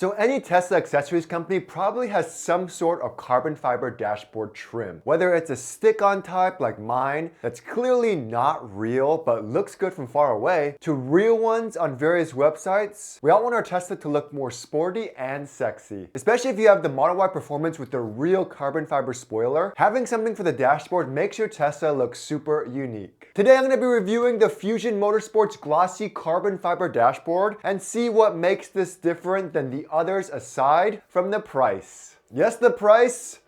So any Tesla accessories company probably has some sort of carbon fiber dashboard trim. Whether it's a stick-on type like mine that's clearly not real but looks good from far away, to real ones on various websites, we all want our Tesla to look more sporty and sexy. Especially if you have the Model Y Performance with the real carbon fiber spoiler, having something for the dashboard makes your Tesla look super unique. Today I'm going to be reviewing the Fusion Motorsports glossy carbon fiber dashboard and see what makes this different than the others aside from the price. Yes, the price,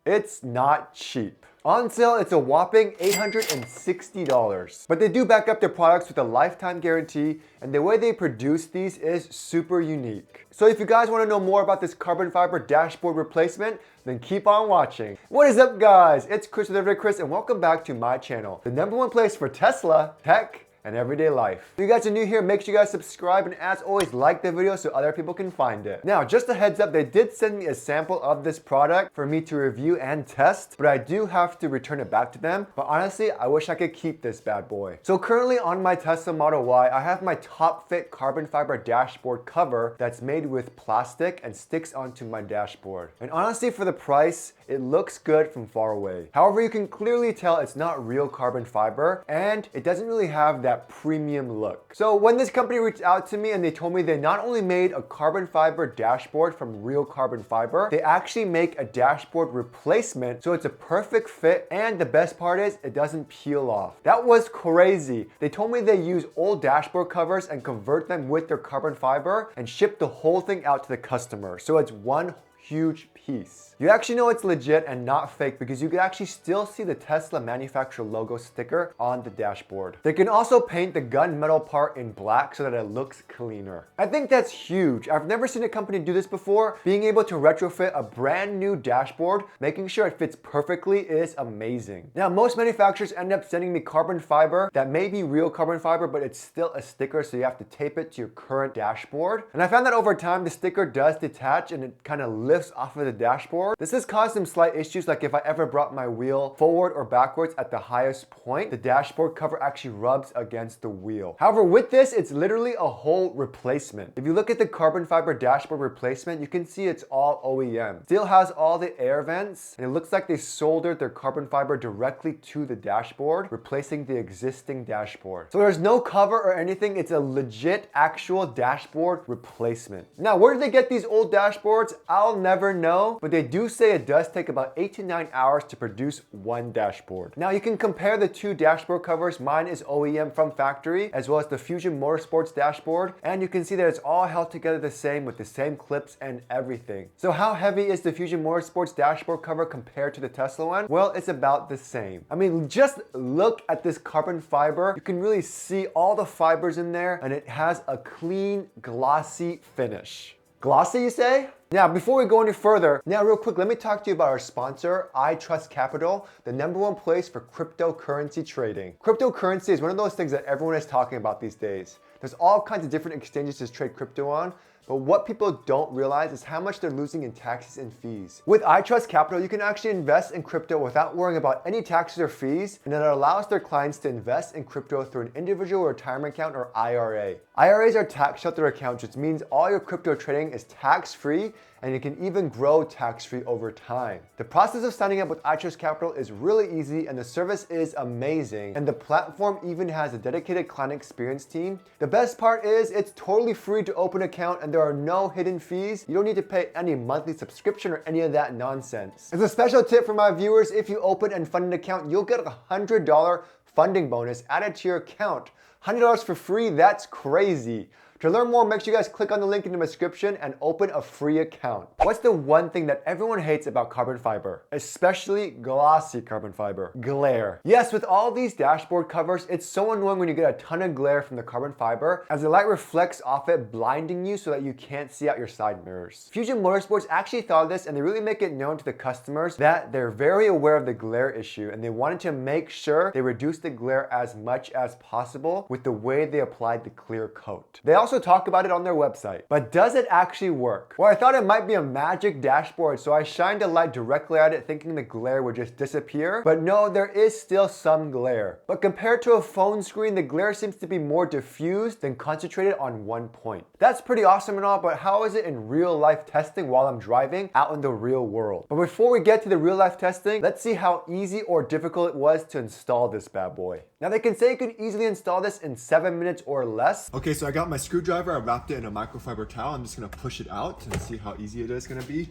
it's not cheap. On sale, it's a whopping $860. But they do back up their products with a lifetime guarantee, and the way they produce these is super unique. So if you guys want to know more about this carbon fiber dashboard replacement, then keep on watching. What is up, guys? It's Chris with Everydaychris, and welcome back to my channel, the #1 place for Tesla, tech, and everyday life. If you guys are new here, make sure you guys subscribe, and as always, like the video so other people can find it. Now, just a heads up, they did send me a sample of this product for me to review and test, but I do have to return it back to them. But honestly, I wish I could keep this bad boy. So currently on my Tesla Model Y, I have my TopFit carbon fiber dashboard cover that's made with plastic and sticks onto my dashboard. And honestly, for the price, it looks good from far away. However, you can clearly tell it's not real carbon fiber, and it doesn't really have that premium look. So when this company reached out to me and they told me they not only made a carbon fiber dashboard from real carbon fiber, they actually make a dashboard replacement, so it's a perfect fit, and the best part is it doesn't peel off. That was crazy. They told me they use old dashboard covers and convert them with their carbon fiber and ship the whole thing out to the customer, so it's one huge piece. You actually know it's legit and not fake because you can actually still see the Tesla manufacturer logo sticker on the dashboard. They can also paint the gunmetal part in black so that it looks cleaner. I think that's huge. I've never seen a company do this before. Being able to retrofit a brand new dashboard, making sure it fits perfectly, is amazing. Now, most manufacturers end up sending me carbon fiber that may be real carbon fiber, but it's still a sticker, so you have to tape it to your current dashboard. And I found that over time, the sticker does detach and it kind of lifts off of the dashboard. This has caused some slight issues, like if I ever brought my wheel forward or backwards at the highest point, the dashboard cover actually rubs against the wheel. However, with this, it's literally a whole replacement. If you look at the carbon fiber dashboard replacement, you can see it's all OEM. Still has all the air vents, and it looks like they soldered their carbon fiber directly to the dashboard, replacing the existing dashboard. So there's no cover or anything, it's a legit actual dashboard replacement. Now, where did they get these old dashboards? I'll never know, but they do say it does take about 8 to 9 hours to produce one dashboard. Now you can compare the two dashboard covers. Mine is OEM from factory, as well as the Fusion Motorsports dashboard, and you can see that it's all held together the same with the same clips and everything. So how heavy is the Fusion Motorsports dashboard cover compared to the Tesla one? Well, it's about the same. I mean, just look at this carbon fiber. You can really see all the fibers in there, and it has a clean, glossy finish. Glossy, you say? Now, before we go any further, real quick, let me talk to you about our sponsor, Itrust Capital, the #1 place for cryptocurrency trading. Cryptocurrency is one of those things that everyone is talking about these days. There's all kinds of different exchanges to trade crypto on, but what people don't realize is how much they're losing in taxes and fees. With Itrust Capital, you can actually invest in crypto without worrying about any taxes or fees, and it allows their clients to invest in crypto through an individual retirement account or IRA. IRAs are tax shelter accounts, which means all your crypto trading is tax-free, and it can even grow tax-free over time. The process of signing up with Itrust Capital is really easy, and the service is amazing, and the platform even has a dedicated client experience team. The best part is it's totally free to open an account, and there are no hidden fees. You don't need to pay any monthly subscription or any of that nonsense. As a special tip for my viewers, if you open and fund an account, you'll get a $100 funding bonus added to your account. $100 for free, that's crazy. To learn more, make sure you guys click on the link in the description and open a free account. What's the one thing that everyone hates about carbon fiber? Especially glossy carbon fiber. Glare. Yes, with all these dashboard covers, it's so annoying when you get a ton of glare from the carbon fiber as the light reflects off it, blinding you so that you can't see out your side mirrors. Fusion Motorsports actually thought of this, and they really make it known to the customers that they're very aware of the glare issue, and they wanted to make sure they reduce the glare as much as possible with the way they applied the clear coat. They also also talk about it on their website. But does it actually work? Well, I thought it might be a magic dashboard, so I shined a light directly at it thinking the glare would just disappear. But no, there is still some glare. But compared to a phone screen, the glare seems to be more diffused than concentrated on one point. That's pretty awesome and all, but how is it in real life testing while I'm driving out in the real world? But before we get to the real life testing, let's see how easy or difficult it was to install this bad boy. Now they can say you could easily install this in 7 minutes or less. Okay, so I got my screwdriver, I wrapped it in a microfiber towel. I'm just gonna push it out and see how easy it is gonna be.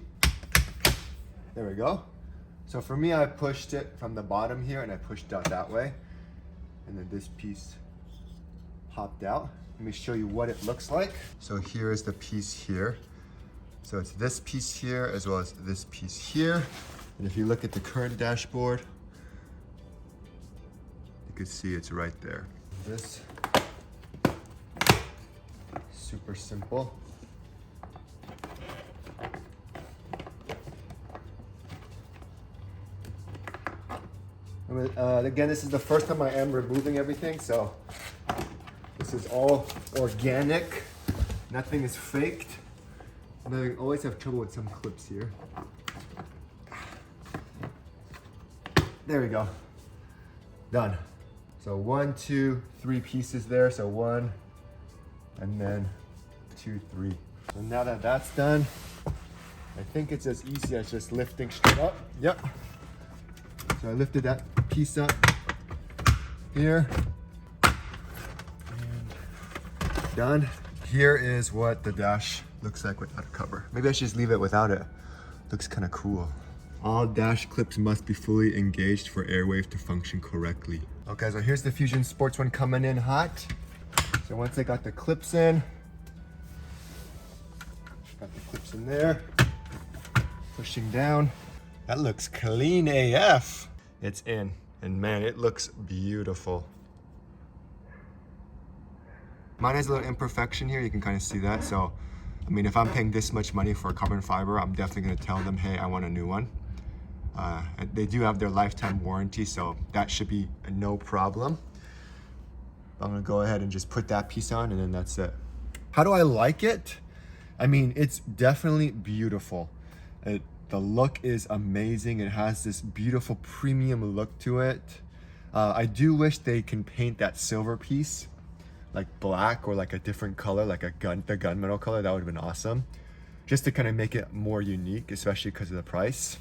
There we go. So for me, I pushed it from the bottom here and I pushed out that way. And then this piece popped out. Let me show you what it looks like. So here is the piece here. So it's this piece here as well as this piece here. And if you look at the current dashboard, you can see it's right there. This, super simple. Again, this is the first time I am removing everything, so this is all organic. Nothing is faked. And I always have trouble with some clips here. There we go. Done. So 1, 2, 3 pieces there. So 1, and then 2, 3. So now that that's done, I think it's as easy as just lifting straight up. Yep. So I lifted that piece up here. And done. Here is what the dash looks like without a cover. Maybe I should just leave it without it. Looks kind of cool. All dash clips must be fully engaged for airwave to function correctly. Okay, so here's the Fusion Sports one coming in hot. So once I got the clips in, got the clips in there, pushing down. That looks clean AF. It's in, and man, it looks beautiful. Mine has a little imperfection here, you can kind of see that. So, I mean, if I'm paying this much money for a carbon fiber, I'm definitely gonna tell them, hey, I want a new one. They do have their lifetime warranty, so that should be no problem. I'm gonna go ahead and just put that piece on and then that's it. How do I like it? I mean, it's definitely beautiful. The look is amazing. It has this beautiful premium look to it. I do wish they can paint that silver piece like black or like a different color, like the gunmetal color. That would have been awesome. Just to kind of make it more unique, especially because of the price.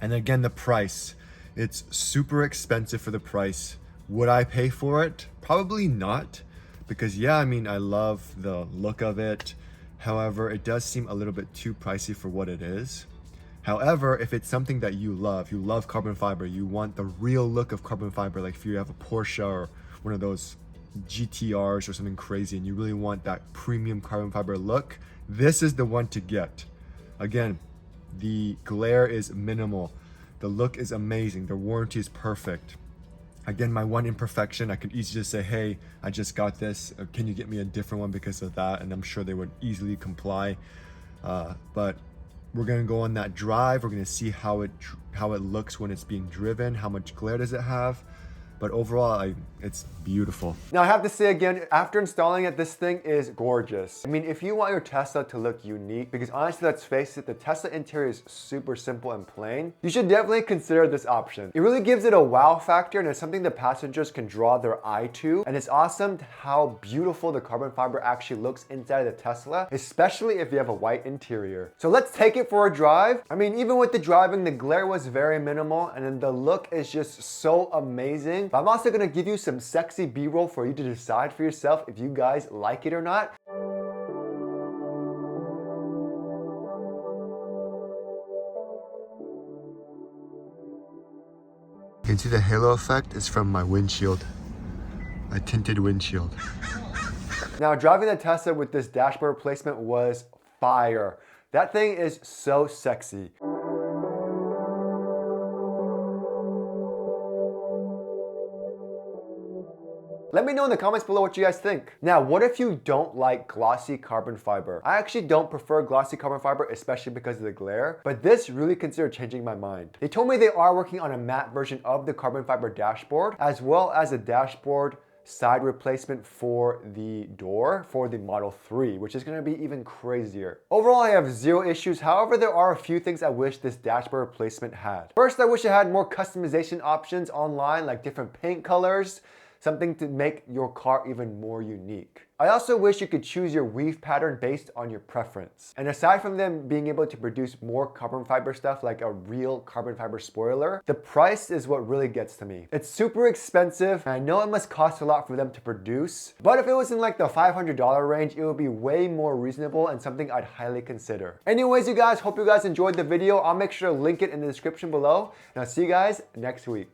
And again, the price. It's super expensive for the price. Would I pay for it? Probably not. Because yeah, I mean, I love the look of it. However, it does seem a little bit too pricey for what it is. However, if it's something that you love carbon fiber, you want the real look of carbon fiber, like if you have a Porsche or one of those GTRs or something crazy and you really want that premium carbon fiber look, this is the one to get. Again, the glare is minimal. The look is amazing. The warranty is perfect. Again, my one imperfection, I could easily just say, hey, I just got this. Can you get me a different one because of that? And I'm sure they would easily comply. But we're gonna go on that drive. We're gonna see how it looks when it's being driven. How much glare does it have? But overall, it's beautiful. Now I have to say again, after installing it, this thing is gorgeous. I mean, if you want your Tesla to look unique, because honestly, let's face it, the Tesla interior is super simple and plain, you should definitely consider this option. It really gives it a wow factor and it's something the passengers can draw their eye to. And it's awesome how beautiful the carbon fiber actually looks inside of the Tesla, especially if you have a white interior. So let's take it for a drive. I mean, even with the driving, the glare was very minimal and then the look is just so amazing. But I'm also gonna give you some sexy B-roll for you to decide for yourself if you guys like it or not. You can see the halo effect is from my windshield, my tinted windshield. Now driving the Tesla with this dashboard replacement was fire. That thing is so sexy. Let me know in the comments below what you guys think. Now, what if you don't like glossy carbon fiber? I actually don't prefer glossy carbon fiber, especially because of the glare, but this really considered changing my mind. They told me they are working on a matte version of the carbon fiber dashboard, as well as a dashboard side replacement for the door for the Model 3, which is going to be even crazier. Overall, I have zero issues. However, there are a few things I wish this dashboard replacement had. First, I wish it had more customization options online, like different paint colors, something to make your car even more unique. I also wish you could choose your weave pattern based on your preference. And aside from them being able to produce more carbon fiber stuff like a real carbon fiber spoiler, the price is what really gets to me. It's super expensive, and I know it must cost a lot for them to produce, but if it was in like the $500 range, it would be way more reasonable and something I'd highly consider. Anyways, you guys, hope you guys enjoyed the video. I'll make sure to link it in the description below, and I'll see you guys next week.